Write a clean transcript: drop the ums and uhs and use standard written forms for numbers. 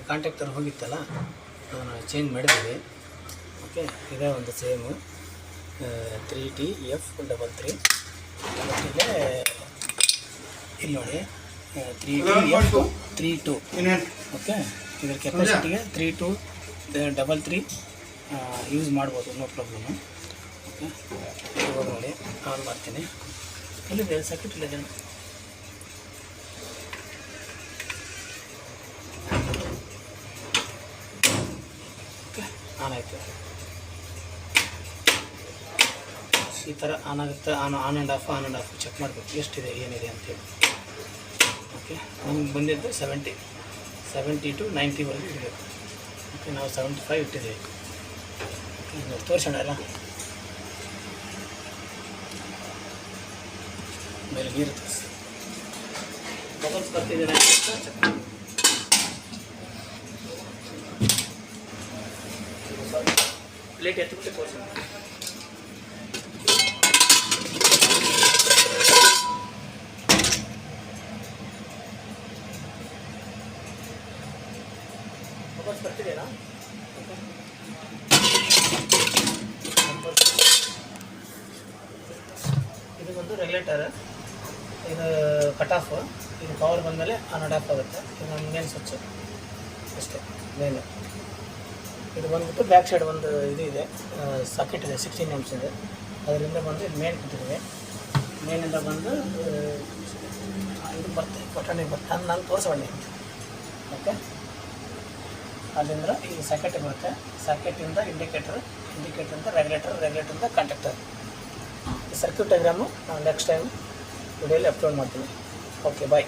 Contactor ಹೋಗಿತ್ತಲ್ಲ ಅದನ್ನು change ಮಾಡಿದ್ದೀವಿ. Okay, ಇದೇ ಒಂದು ಸೇಮು 3TF33 ಇಲ್ಲೇ ಇಲ್ಲಿ ನೋಡಿ 3TF32. ಓಕೆ, ಇದರ ಕೆಪಾಸಿಟಿಗೆ 3233 ಯೂಸ್ ಮಾಡ್ಬೋದು, ನೋ ಪ್ರಾಬ್ಲಮ್ಮು. ಓಕೆ, ಇವಾಗ ನೋಡಿ ಆನ್ ಮಾಡ್ತೀನಿ. ಇಲ್ಲಿದೆ ಸರ್ಕ್ಯೂಟ್ ಇಲ್ಲಿದೆ. ಓಕೆ, ಆನ್ ಆಯಿತು. ಈ ಥರ ಆನ್ ಆಗುತ್ತೆ. ಆನ್ ಆ್ಯಂಡ್ ಆಫ್ ಚೆಕ್ ಮಾಡಬೇಕು ಎಷ್ಟಿದೆ ಏನಿದೆ ಅಂತೇಳಿ. ಓಕೆ, ನಮ್ಗೆ ಬಂದಿದ್ದು 70 to 90ವರೆಗೂ ಇರಬೇಕು. ಓಕೆ, ನಾವು 75 ಇಟ್ಟಿದ್ದೀವಿ. ಓಕೆ, ತೋರಿಸೋಣ ಅಲ್ಲ, ಮೇಲೆ ನೀರು ತೋರಿಸಿ ಬಬಲ್ಸ್ ಬರ್ತಿದ್ದೀರ ಚೆಕ್ ಮಾಡಿ. ಪ್ಲೇಟ್ ಎತ್ತಿಬಿಟ್ಟು ತೋರಿಸೋಣ. ಬಬಲ್ಸ್ ಬರ್ತಿದೆಯಾ? ಇದು ಒಂದು ರೆಗ್ಯುಲೇಟರ್, ಇದು ಕಟ್ ಆಫ್, ಇದು ಪವರ್ ಬಂದಮೇಲೆ ಆನ್ ಆ್ಯಂಡ್ ಆಫ್ ಆಗುತ್ತೆ. ಇದು ನಮ್ಮ ಮೇನ್ ಸ್ವಿಚ್ ಅಷ್ಟೇ ಮೇನು. ಇದು ಬಂದುಬಿಟ್ಟು ಬ್ಯಾಕ್ ಸೈಡ್ ಒಂದು ಇದು ಇದೆ, ಸಾಕೆಟ್ ಇದೆ, 16 amps ಇದೆ. ಅದರಿಂದ ಬಂದು ಇದು ಮೇನ್ ಕೊಟ್ಟಿದ್ದೀವಿ. ಮೇನಿಂದ ಬಂದು ಇದು ಬರ್ತದೆ, ಬಟನಿಗೆ ಬರ್ತದೆ. ನಾನು ತೋರಿಸೋಣ. ಓಕೆ, ಅಲ್ಲಿಂದ ಈ ಸಾಕೆಟ್ ಬರುತ್ತೆ. ಸಾಕೆಟಿಂದ ಇಂಡಿಕೇಟ್ರಿಂದ ರೆಗ್ಯುಲೇಟರಿಂದ ಕಾಂಟ್ಯಾಕ್ಟರ್. ಈ ಸರ್ಕ್ಯೂಟ್ ಡಯಾಗ್ರಾಮು ನಾನು ನೆಕ್ಸ್ಟ್ ಟೈಮ್ ವಿಡಿಯೋಲಿ ಅಪ್ಲೋಡ್ ಮಾಡ್ತೀನಿ. ಓಕೆ, ಬಾಯ್.